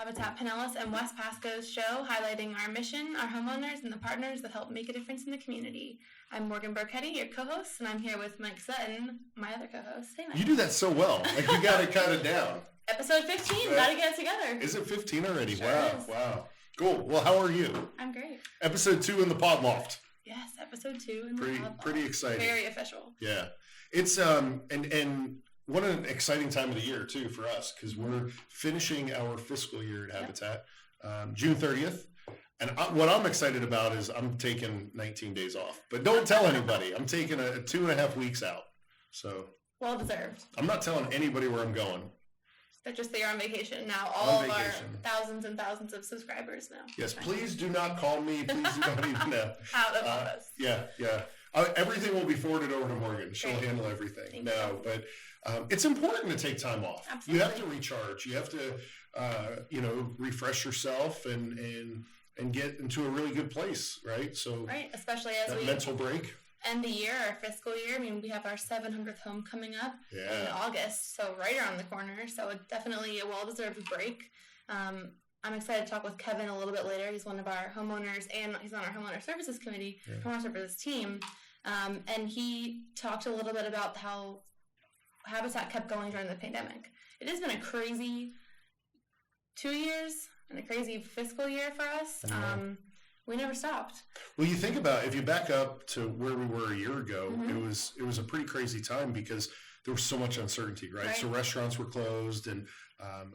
Habitat Pinellas and West Pasco's show highlighting our mission, our homeowners, and the partners that help make a difference in the community. I'm Morgan Burketti, your co-host, and I'm here with Mike Sutton, my other co-host. Hey, Mike. You do that so well. Like, you got it kind of down. Episode 15. Right. Got to get it together. Is it 15 already? Sure wow. is. Wow. Cool. Well, how are you? I'm great. Episode 2 in the pod loft. Yes, episode 2 in the pod loft. Pretty exciting. Very official. Yeah. It's and what an exciting time of the year too for us, because we're finishing our fiscal year at Habitat, June 30th. And what I'm excited about is I'm taking 19 days off, but don't tell anybody. I'm taking a 2.5 weeks out. So well deserved. I'm not telling anybody where I'm going. But just that you're on vacation now. All of our thousands and thousands of subscribers know. Yes, please do not call me. Please do not even know. Out of office. Yeah. Everything will be forwarded over to Morgan. She'll handle everything. But it's important to take time off. Absolutely. You have to recharge. You have to, refresh yourself and get into a really good place, right? So, especially as that we mental break. End the year, our fiscal year. I mean, we have our 700th home coming up in August, so right around the corner. So it's definitely a well-deserved break. I'm excited to talk with Kevin a little bit later. He's one of our homeowners, and he's on our homeowner services committee, homeowner services team. And he talked a little bit about how Habitat kept going during the pandemic. It has been a crazy 2 years and a crazy fiscal year for us. We never stopped. Well, you think about if you back up to where we were a year ago, it was a pretty crazy time because there was so much uncertainty, right? So restaurants were closed, and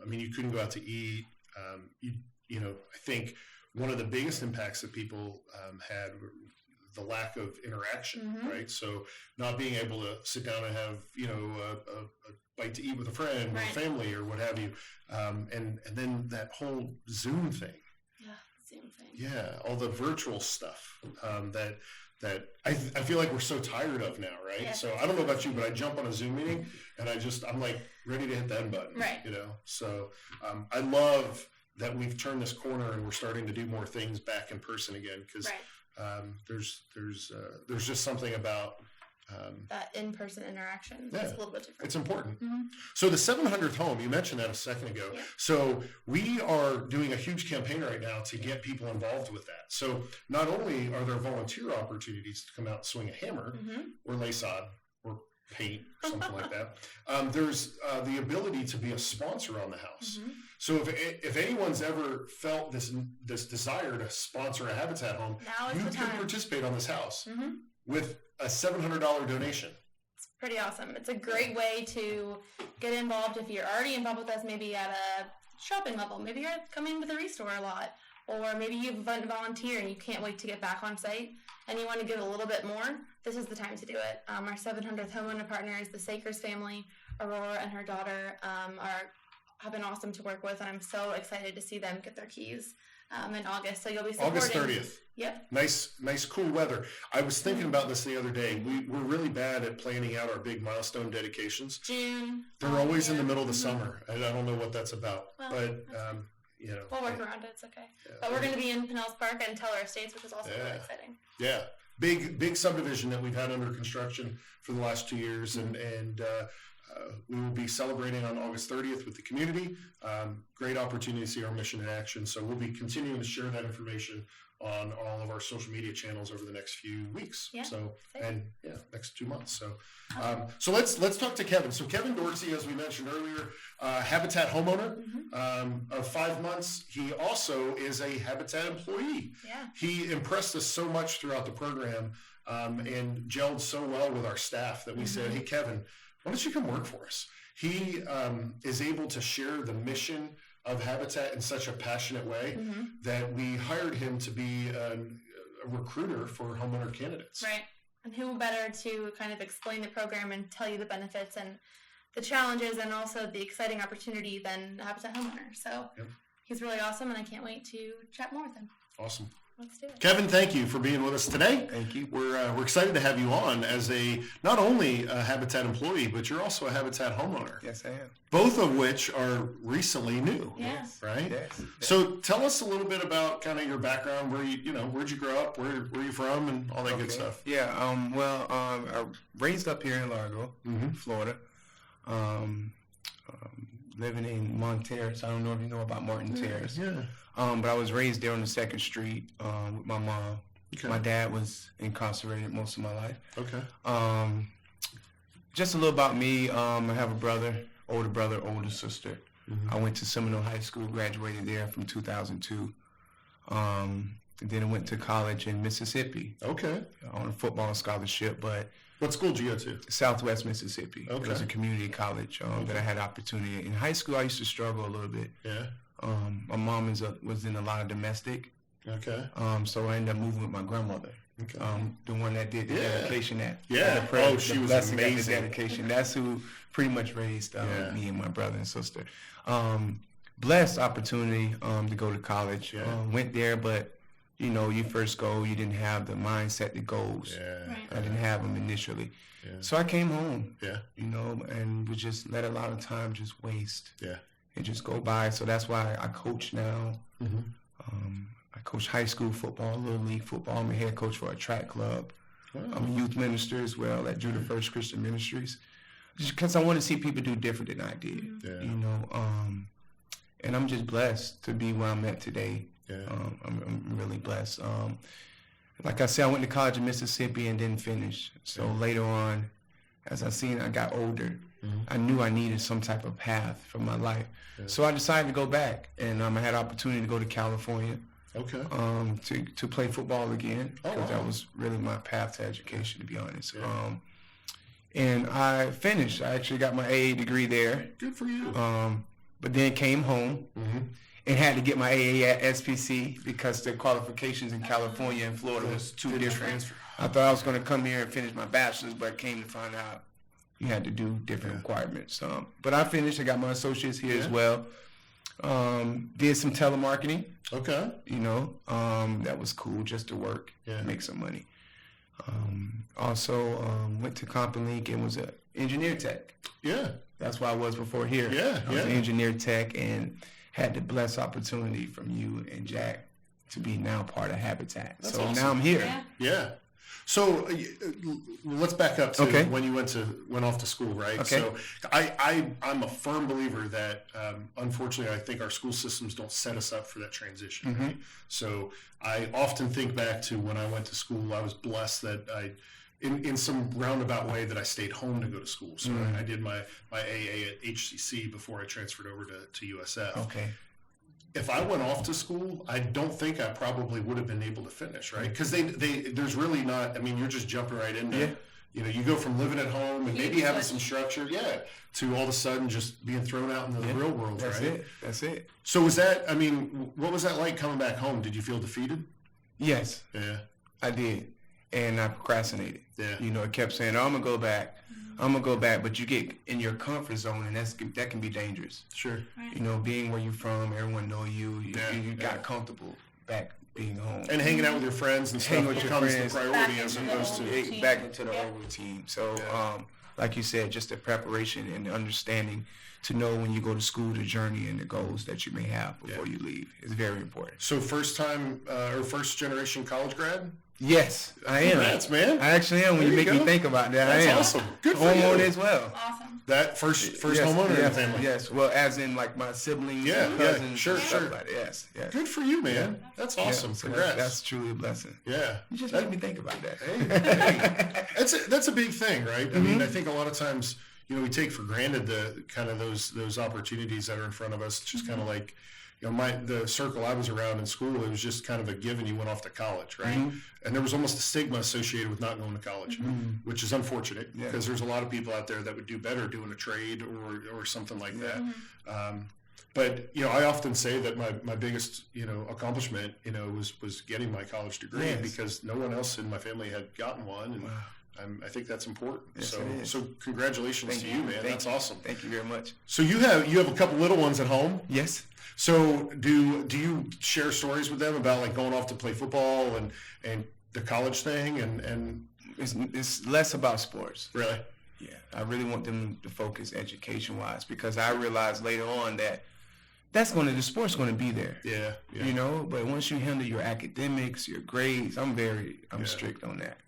you couldn't go out to eat. I think one of the biggest impacts that people had were the lack of interaction, right? So not being able to sit down and have a bite to eat with a friend or family or what have you, and then that whole Zoom thing. Yeah, all the virtual stuff that I feel like we're so tired of now, right? Yeah. So I don't know about you, but I jump on a Zoom meeting and I'm like ready to hit the end button, right? So I love that we've turned this corner and we're starting to do more things back in person again, because there's just something about that in-person interaction. It's a little bit different. It's important. So the 700th home, you mentioned that a second ago. Yeah. So we are doing a huge campaign right now to get people involved with that. So not only are there volunteer opportunities to come out and swing a hammer or lay sod or paint or something like that, there's the ability to be a sponsor on the house. So if anyone's ever felt this desire to sponsor a Habitat home, you can participate on this house with a $700 donation. It's pretty awesome. It's a great way to get involved if you're already involved with us, maybe at a shopping level. Maybe you're coming to the restore a lot, or maybe you've volunteered and you can't wait to get back on site and you want to give a little bit more. This is the time to do it. Our 700th homeowner partners, the Sakers family, Aurora and her daughter, have been awesome to work with, and I'm so excited to see them get their keys in August. So you'll be supporting. August 30th. Yep. Nice, cool weather. I was thinking about this the other day. We're really bad at planning out our big milestone dedications. June. They're always in the middle of the summer, and I don't know what that's about. Well, but we'll work around it. It's okay. Yeah. But we're going to be in Pinellas Park and Teller Estates, which is also really exciting. Yeah. Big subdivision that we've had under construction for the last 2 years, and we will be celebrating on August 30th with the community. Great opportunity to see our mission in action. So we'll be continuing to share that information on all of our social media channels over the next few weeks. Yeah, next 2 months. So let's talk to Kevin. So Kevin Dorsey, as we mentioned earlier, Habitat homeowner of 5 months. He also is a Habitat employee. Yeah. He impressed us so much throughout the program and gelled so well with our staff that we said, hey, Kevin, why don't you come work for us? He is able to share the mission of Habitat in such a passionate way that we hired him to be a recruiter for homeowner candidates. Right. And who better to kind of explain the program and tell you the benefits and the challenges and also the exciting opportunity than the Habitat homeowner. So he's really awesome, and I can't wait to chat more with him. Awesome. Let's do it. Kevin, thank you for being with us today. Thank you. We're excited to have you on as not only a Habitat employee, but you're also a Habitat homeowner. Yes, I am. Both of which are recently new. Yes. Right? Yes. So tell us a little bit about kind of your background, where'd you grow up, where you from, and all that good stuff. Yeah. I raised up here in Largo, Florida. living in Mont Terrace. I don't know if you know about Martin Terrace. Yeah. But I was raised there on the 2nd Street with my mom. Okay. My dad was incarcerated most of my life. Okay. Just a little about me. I have a brother, older sister. I went to Seminole High School, graduated there from 2002. Then I went to college in Mississippi. Okay. On a football scholarship, but what school did you go to? Southwest Mississippi. Okay. It was a community college that I had opportunity. In high school, I used to struggle a little bit. Yeah. My mom was in a lot of domestic. Okay. So I ended up moving with my grandmother. Okay. The one that did the dedication at. Yeah. She was amazing. The dedication. That's who pretty much raised me and my brother and sister. Blessed opportunity to go to college. Yeah. Went there, but you first go, you didn't have the mindset that goes. Yeah. Right. I didn't have them initially. Yeah. So I came home. Yeah. And we just let a lot of time just waste. Yeah. And just go by. So that's why I coach now. I coach high school football, little league football. I'm a head coach for a track club. Wow. I'm a youth minister as well at Judah First Christian Ministries. Just because I want to see people do different than I did. Yeah. And I'm just blessed to be where I'm at today. Yeah. I'm really blessed. Like I said, I went to college in Mississippi and didn't finish. So later on, as I got older, I knew I needed some type of path for my life. Yeah. So I decided to go back, and I had an opportunity to go to California. Okay. To play football again, because wow. that was really my path to education, to be honest. Yeah. And I finished. I actually got my AA degree there. Good for you. But then came home and had to get my AA at SPC because the qualifications in California and Florida was too different. I thought I was going to come here and finish my bachelor's, but came to find out you had to do different requirements. But I finished. I got my associates here as well. Did some telemarketing. Okay. That was cool just to work, make some money. Also went to CompuLink and was an engineer tech. Yeah. That's where I was before here. Yeah. I was an engineer tech and had the blessed opportunity from you and Jack to be now part of Habitat. That's so awesome. now I'm here. Yeah. So let's back up to when you went off to school, right? Okay. So I'm a firm believer that unfortunately I think our school systems don't set us up for that transition. Right? So I often think back to when I went to school. I was blessed that in some roundabout way that I stayed home to go to school. So I did my AA at HCC before I transferred over to USF. Okay. If I went off to school, I don't think I probably would have been able to finish, right? Because there's really not. I mean, you're just jumping right into. You go from living at home and maybe having some structure, to all of a sudden just being thrown out into the real world, right? That's it. So was that? I mean, what was that like coming back home? Did you feel defeated? Yes. Yeah. I did, and I procrastinated. Yeah. I kept saying, "Oh, I'm gonna go back. I'm gonna go back," but you get in your comfort zone, and that can be dangerous. Sure. Right. Being where you're from, everyone know you. You got comfortable back being home and hanging out with your friends and stuff becomes the priority as opposed to back into the old routine. So, like you said, just the preparation and the understanding to know when you go to school, the journey and the goals that you may have before you leave is very important. So, first generation college grad. Yes, I am. Congrats, man. I actually am. When you make me think about that, that's I am. Awesome. Good for homeowner you. as well. Awesome. That first homeowner in the family. Yes. Well, as in like my siblings, and cousins, sure. and stuff like that. Yes. Good for you, man. That's awesome. So Congrats. That's truly a blessing. Yeah. You just made me think about that. Hey. That's a big thing, right? I mean, I think a lot of times, we take for granted the kind of those opportunities that are in front of us. It's just kind of like, the circle I was around in school, it was just kind of a given. You went off to college, right? And there was almost a stigma associated with not going to college, which is unfortunate because there's a lot of people out there that would do better doing a trade or something like that. But I often say that my biggest accomplishment was getting my college degree because no one else in my family had gotten one, and I think that's important. Yes, so congratulations to you, man. That's awesome. Thank you very much. So you have a couple little ones at home. Yes. So do you share stories with them about like going off to play football and the college thing and it's less about sports. Really? Yeah. I really want them to focus education wise because I realized later on that the sport's going to be there. Yeah. But once you handle your academics, your grades, I'm strict on that.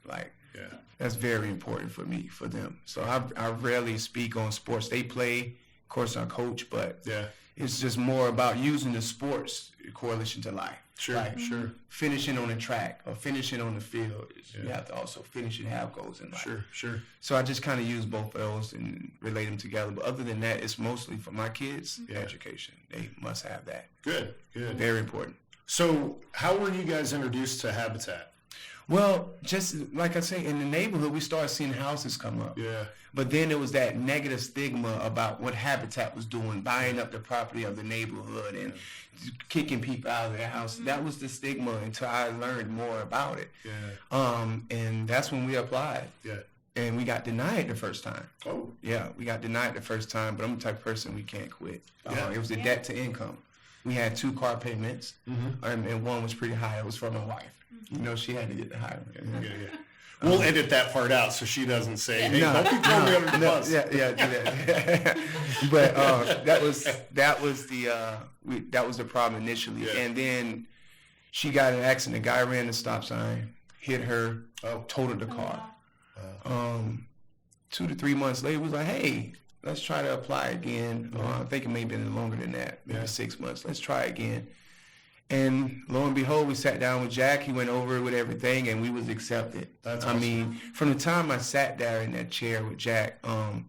That's very important for me, for them. So I rarely speak on sports they play, course, I coach, but yeah, it's just more about using the sports correlation to life. Sure, like sure. Finishing on the track or finishing on the field. You have to also finish and have goals in life. Sure, sure. So I just kind of use both of those and relate them together. But other than that, it's mostly for my kids, education. They must have that. Good, good. Very important. So how were you guys introduced to Habitat? Well, just like I say, in the neighborhood, we started seeing houses come up. Yeah. But then there was that negative stigma about what Habitat was doing, buying up the property of the neighborhood and kicking people out of their house. That was the stigma until I learned more about it. Yeah. And that's when we applied. Yeah. And we got denied the first time. Oh. Yeah, we got denied the first time, but I'm the type of person we can't quit. Yeah. It was a debt to income. We had 2 car payments, and one was pretty high. It was from my wife. You know, she had to get the high one. Yeah. We'll edit that part out so she doesn't say, "Hey, don't be throwing me under the bus." Yeah, do that. But that was the problem initially, and then she got in an accident. A guy ran the stop sign, hit her, totaled the car. 2 to 3 months later, we was like, "Hey, let's try to apply again." I think it may have been longer than that, maybe 6 months. Let's try again. And lo and behold, we sat down with Jack. He went over it with everything, and we was accepted. That's awesome. I mean, from the time I sat there in that chair with Jack, I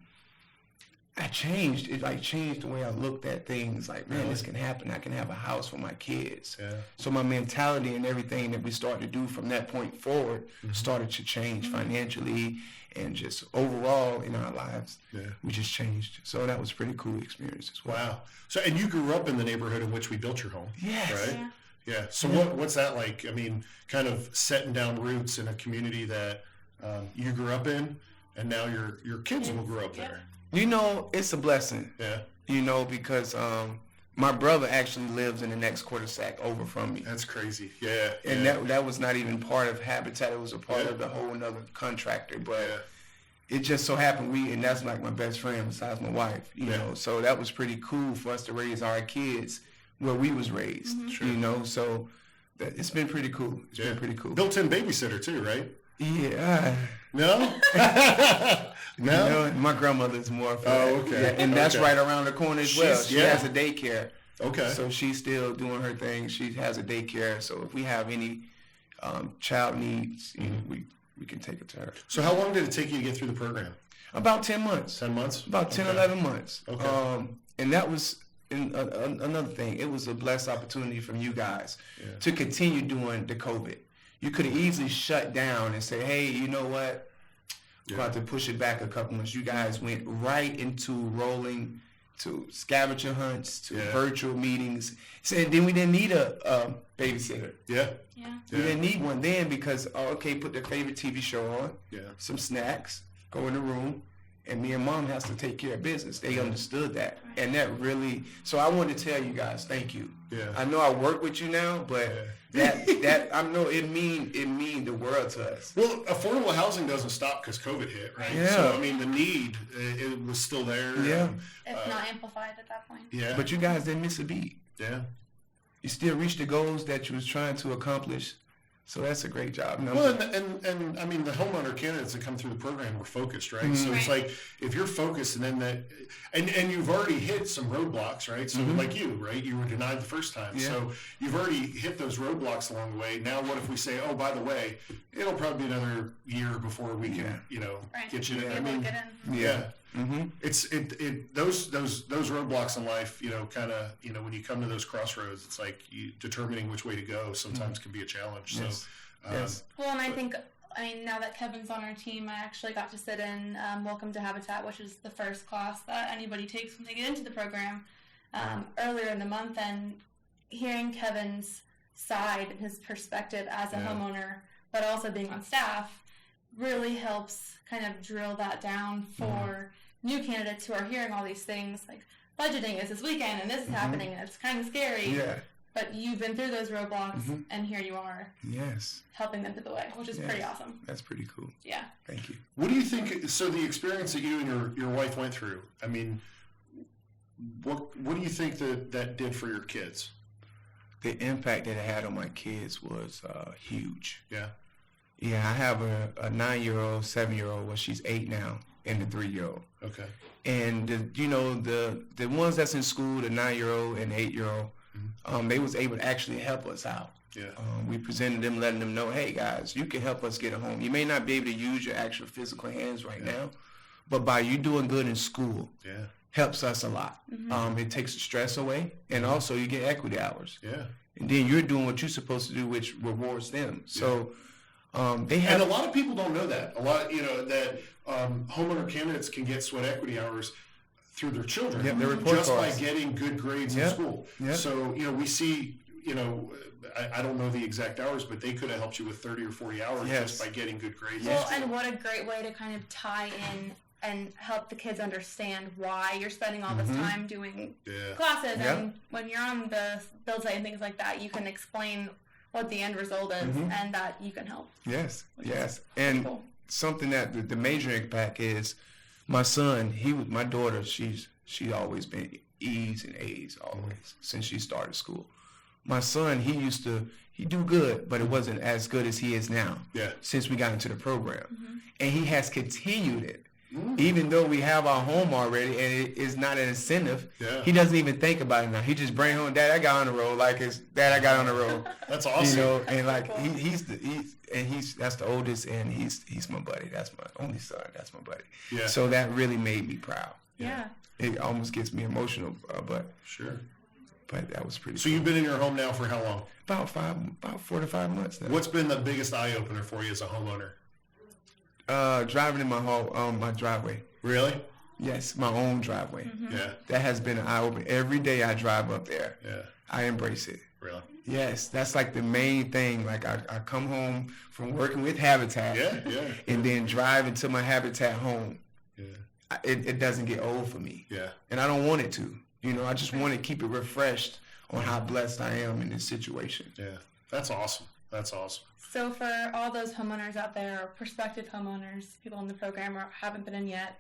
changed. It like changed the way I looked at things. Like, man, this can happen. I can have a house for my kids. Yeah. So my mentality and everything that we started to do from that point forward started to change financially and just overall in our lives. Yeah. We just changed. So that was a pretty cool experience as well. Wow. So, and you grew up in the neighborhood in which we built your home. Yes. Right? Yeah. So what's that like? I mean, kind of setting down roots in a community that you grew up in, and now your kids will grow up there. You know, it's a blessing. Yeah. You know, because my brother actually lives in the next quarter-sack over from me. That's crazy. Yeah. And that was not even part of Habitat. It was a part of the whole other contractor. But it just so happened and that's like my best friend besides my wife, you know. So that was pretty cool for us to raise our kids where we was raised, you know. So it's been pretty cool. It's been pretty cool. Built-in babysitter too, right? Yeah. No? No? You know, my grandmother's more for that. Okay. Yeah, and that's right around the corner as well. She has a daycare. Okay. So she's still doing her thing. She has a daycare. So if we have any child needs, you know, we can take it to her. So how long did it take you to get through the program? About 10 months. 10 months? About 10, 11 months. Okay. And that was another thing. It was a blessed opportunity from you guys to continue doing the COVID. You could have easily shut down and say, hey, you know what? We're about to push it back a couple months. You guys went right into rolling to scavenger hunts, to virtual meetings. So then we didn't need a babysitter. Yeah. We didn't need one then because, put their favorite TV show on, some snacks, go in the room, and me and mom has to take care of business. They understood that. And that really, so I wanted to tell you guys, thank you. Yeah. I know I work with you now, but that I know it mean the world to us. Well, affordable housing doesn't stop because COVID hit, right? Yeah. So I mean, the need it was still there. Yeah. If not amplified at that point. Yeah. But you guys didn't miss a beat. Yeah. You still reached the goals that you was trying to accomplish. So that's a great job. Well, and I mean, the homeowner candidates that come through the program were focused, right? So it's like, if you're focused and then and you've already hit some roadblocks, right? So like you, right? You were denied the first time. Yeah. So you've already hit those roadblocks along the way. Now what if we say, oh, by the way, it'll probably be another year before we can, get you in. I mean, it's those roadblocks in life, kind of, when you come to those crossroads, it's like determining which way to go sometimes can be a challenge. Yes. So, well, and I think, now that Kevin's on our team, I actually got to sit in Welcome to Habitat, which is the first class that anybody takes when they get into the program earlier in the month, and hearing Kevin's side and his perspective as a homeowner, but also being on staff, really helps kind of drill that down for new candidates who are hearing all these things, like budgeting is this weekend and this is happening and it's kind of scary. Yeah. But you've been through those roadblocks and here you are. Yes. Helping them through the way, which is pretty awesome. That's pretty cool. Yeah. Thank you. What do you think? So the experience that you and your wife went through, I mean, what do you think that did for your kids? The impact that it had on my kids was huge. Yeah. Yeah, I have a 9-year-old, 7-year-old. Well, she's 8 now, and the 3-year-old. Okay. And the ones that's in school, the 9-year-old and the 8-year-old, they was able to actually help us out. Yeah. We presented them, letting them know, hey guys, you can help us get a home. You may not be able to use your actual physical hands right now, but by you doing good in school, helps us a lot. It takes the stress away, and also you get equity hours. Yeah. And then you're doing what you're supposed to do, which rewards them. So they have. And a lot of people don't know that. A lot, that homeowner candidates can get sweat equity hours through their children just by getting good grades in school. Yep. So, we see, I don't know the exact hours, but they could have helped you with 30 or 40 hours just by getting good grades. Well, and what a great way to kind of tie in and help the kids understand why you're spending all this time doing classes. And when you're on the build site and things like that, you can explain what the end result is and that you can help. Yes. And something that the major impact is my son, my daughter, she always been E's and A's always since she started school. My son, he do good, but it wasn't as good as he is now since we got into the program. And he has continued it. Even though we have our home already and it is not an incentive, he doesn't even think about it now. He just bring home, Dad, I got on the road, like his Dad, I got on the road. That's awesome. And like he's that's the oldest, and he's my buddy. That's my only son. That's my buddy. Yeah. So that really made me proud. Yeah. It almost gets me emotional, but sure. But that was pretty. So you've been in your home now for how long? About 4 to 5 months now. What's been the biggest eye opener for you as a homeowner? Driving in my driveway. Really? Yes, my own driveway. Yeah. That has been an eye opener. Every day I drive up there. Yeah. I embrace it. Really? Yes, that's like the main thing. Like I come home from working with Habitat. And then drive into my Habitat home. Yeah. It doesn't get old for me. Yeah. And I don't want it to. I just want to keep it refreshed on how blessed I am in this situation. Yeah. That's awesome. That's awesome. So for all those homeowners out there, or prospective homeowners, people in the program or haven't been in yet,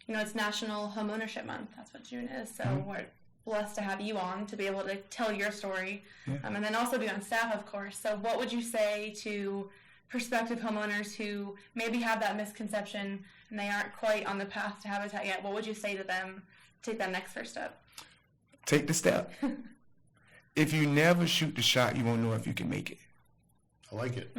it's National Homeownership Month. That's what June is. So we're blessed to have you on to be able to tell your story, and then also be on staff, of course. So what would you say to prospective homeowners who maybe have that misconception and they aren't quite on the path to Habitat yet? What would you say to them to take that next first step? Take the step. If you never shoot the shot, you won't know if you can make it. I like it.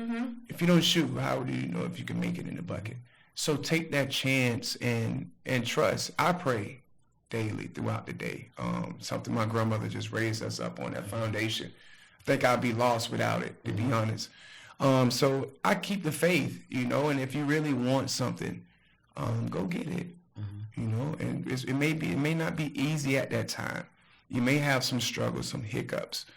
If you don't shoot, how do you know if you can make it in the bucket? So take that chance and trust. I pray daily throughout the day. Something my grandmother just raised us up on, that foundation. I think I'd be lost without it, to be honest. So I keep the faith, and if you really want something, go get it. And it may not be easy at that time. You may have some struggles, some hiccups.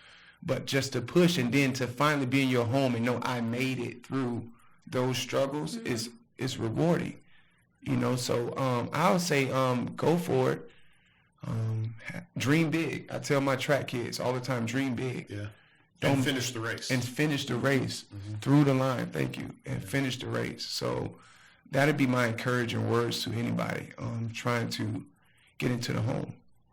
But just to push and then to finally be in your home and know I made it through those struggles is rewarding, So I would say go for it. Dream big. I tell my track kids all the time, dream big. Yeah. And finish the race. And finish the race through the line. Thank you. And finish the race. So that'd be my encouraging words to anybody trying to get into the home.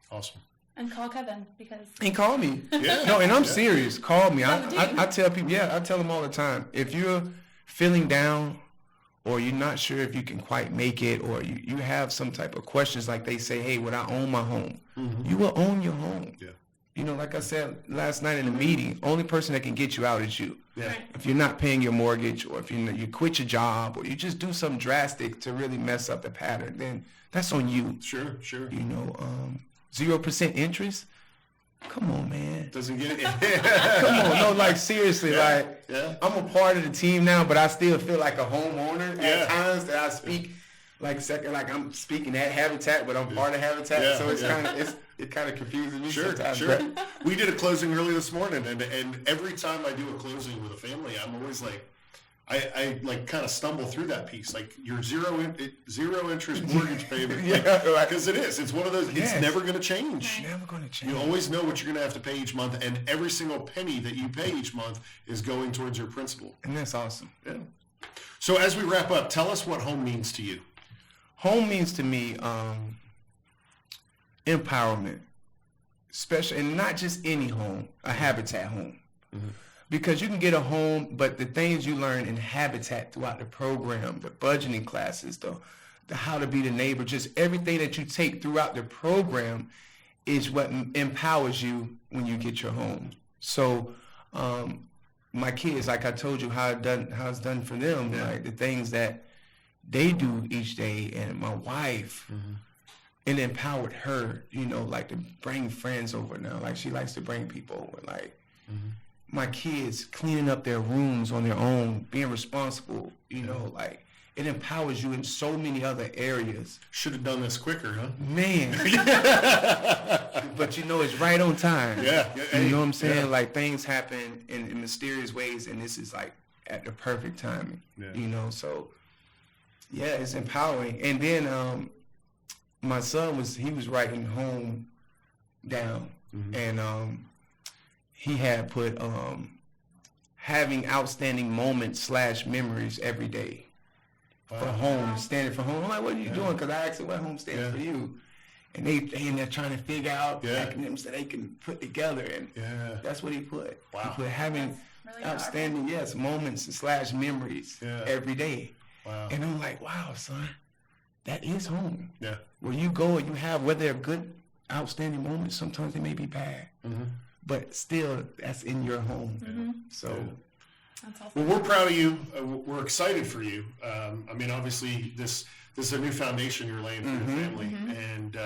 Awesome. And call Kevin because. And call me. No, and I'm serious. Call me. I tell people, I tell them all the time. If you're feeling down or you're not sure if you can quite make it or you have some type of questions like they say, hey, would I own my home? You will own your home. Yeah. Like I said last night in the meeting, only person that can get you out is you. Yeah. If you're not paying your mortgage or if you quit your job or you just do something drastic to really mess up the pattern, then that's on you. Sure. 0% interest? Come on, man. Doesn't get it. Come on, seriously, I'm a part of the team now, but I still feel like a homeowner at times that I speak like I'm speaking at Habitat, but I'm part of Habitat, so it's kind of confuses me sometimes. Sure. We did a closing early this morning, and every time I do a closing with a family, I'm always like, I kind of stumble through that piece, like your zero interest mortgage payment, because it is. It's one of those. It's never going to change. It's never going to change. You always know what you're going to have to pay each month, and every single penny that you pay each month is going towards your principal. And that's awesome. Yeah. So as we wrap up, tell us what home means to you. Home means to me empowerment, especially, and not just any home, a Habitat home. Because you can get a home, but the things you learn in Habitat throughout the program, the budgeting classes, the how to be the neighbor, just everything that you take throughout the program is what empowers you when you get your home. So my kids, like I told you, how it's done for them, like the things that they do each day, and my wife, it empowered her, like to bring friends over now. Like she likes to bring people over, like my kids cleaning up their rooms on their own, being responsible, like it empowers you in so many other areas. Should have done this quicker, huh? Man. But it's right on time. Yeah. You know what I'm saying? Yeah. Like things happen in mysterious ways, and this is like at the perfect timing. Yeah. So yeah, it's empowering. And then my son was writing home down, and he had put having outstanding moments / memories every day for home, standing for home. I'm like, what are you doing? Because I asked him what home stands for you. And they in there trying to figure out acronyms that they can put together. And that's what he put. Wow. He put having really outstanding, moments / memories every day. Wow. And I'm like, wow, son, that is home. Yeah. Where you go and you have, whether they're good, outstanding moments, sometimes they may be bad. But still, that's in your home. So, that's awesome. Well, we're proud of you. We're excited for you. I mean, obviously, this is a new foundation you're laying for your family, and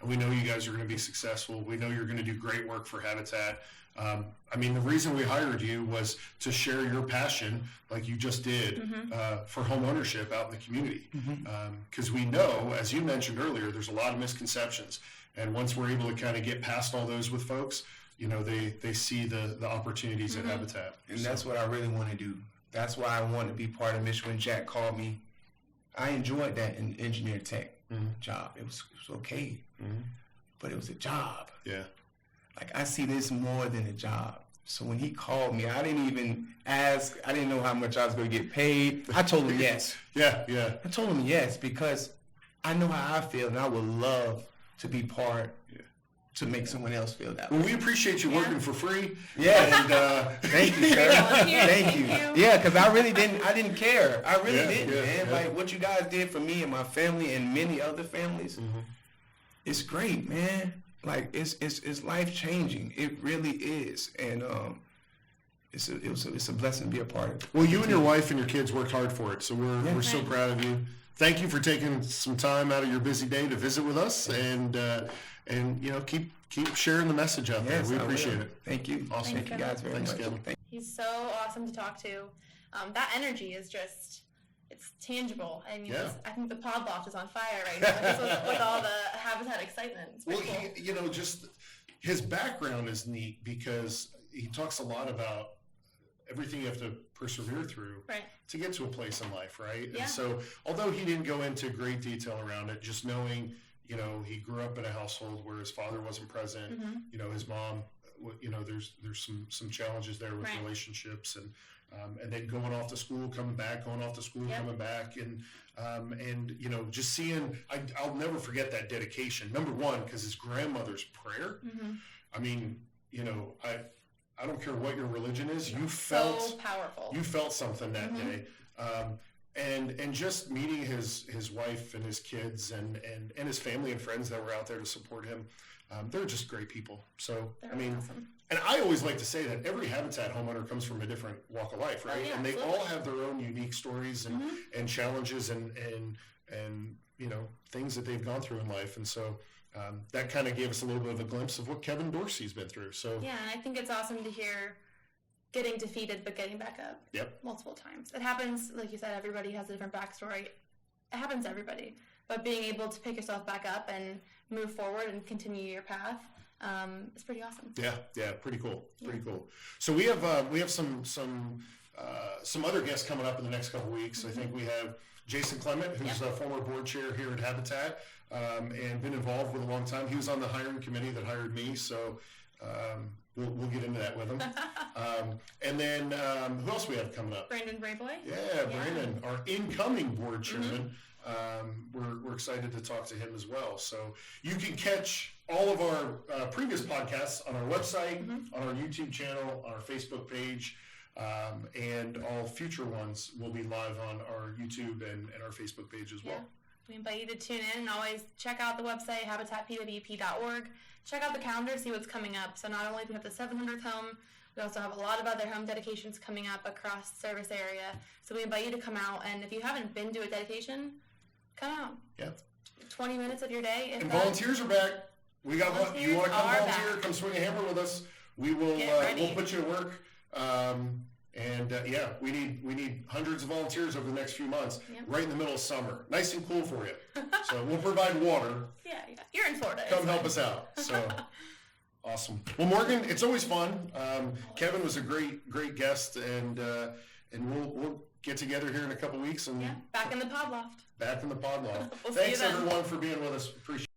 we know you guys are going to be successful. We know you're going to do great work for Habitat. I mean, the reason we hired you was to share your passion, like you just did, for home ownership out in the community. Because we know, as you mentioned earlier, there's a lot of misconceptions, and once we're able to kind of get past all those with folks, they see the opportunities at Habitat. And that's what I really want to do. That's why I want to be part of Mission. When Jack called me, I enjoyed that in engineer tech job. It was okay, but it was a job. Yeah. Like I see this more than a job. So when he called me, I didn't even ask. I didn't know how much I was going to get paid. I told him yes. Yeah. I told him yes because I know how I feel, and I would love to be part to make someone else feel that way. Well, we appreciate you working for free. Yeah. And thank you, sir. Thank you. Yeah, because I didn't care. I really didn't, man. Like what you guys did for me and my family and many other families, it's great, man. Like it's life changing. It really is, and it's a blessing to be a part of it. Well, you and your wife and your kids worked hard for it, so we're so proud of you. Thank you for taking some time out of your busy day to visit with us, and keep sharing the message out there. We appreciate it. Thank you. Awesome. Thank you guys very much. Kevin. He's so awesome to talk to. That energy is just. It's tangible. I mean, I think the pod loft is on fire right now just with all the Habitat excitement. It's well, cool. Just his background is neat because he talks a lot about everything you have to persevere through to get to a place in life, right? Yeah. And so, although he didn't go into great detail around it, just knowing, he grew up in a household where his father wasn't present. His mom, there's some challenges there with relationships and then going off to school, coming back, coming back, and just seeing. I'll never forget that dedication. Number one, because his grandmother's prayer. I mean, I don't care what your religion is. You felt so powerful. You felt something that day, and just meeting his wife and his kids and his family and friends that were out there to support him. They're just great people. So awesome. And I always like to say that every Habitat homeowner comes from a different walk of life, right? Oh, yeah, and they absolutely. all have their own unique stories and challenges and things that they've gone through in life. And so that kind of gave us a little bit of a glimpse of what Kevin Dorsey's been through. So yeah, and I think it's awesome to hear getting defeated but getting back up multiple times. It happens, like you said, everybody has a different backstory. It happens to everybody. But being able to pick yourself back up and move forward and continue your path, it's pretty awesome. Yeah, pretty cool. Pretty cool. So we have some other guests coming up in the next couple of weeks. I think we have Jason Clement, who's a former board chair here at Habitat, and been involved with a long time. He was on the hiring committee that hired me, so we'll get into that with him. And then who else we have coming up? Brandon Brayboy. Yeah, Brandon, our incoming board chairman. We're excited to talk to him as well. So you can catch all of our previous podcasts on our website, on our YouTube channel, on our Facebook page. And all future ones will be live on our YouTube and our Facebook page as well. Yeah. We invite you to tune in and always check out the website, habitatpwp.org. Check out the calendar, see what's coming up. So not only do we have the 700th home, we also have a lot of other home dedications coming up across the service area. So we invite you to come out, and if you haven't been to a dedication, come out. Yeah. 20 minutes of your day. And volunteers are back. You want to come volunteer? Come swing a hammer with us. We will. We'll put you to work. We need hundreds of volunteers over the next few months. Yep. Right in the middle of summer, nice and cool for you. So we'll provide water. Yeah, you're in Florida. Come help us out. So awesome. Well, Morgan, it's always fun. Kevin was a great guest, and we'll get together here in a couple weeks and back in the pod loft. Back in the pod loft. We'll Thanks everyone for being with us. Appreciate it.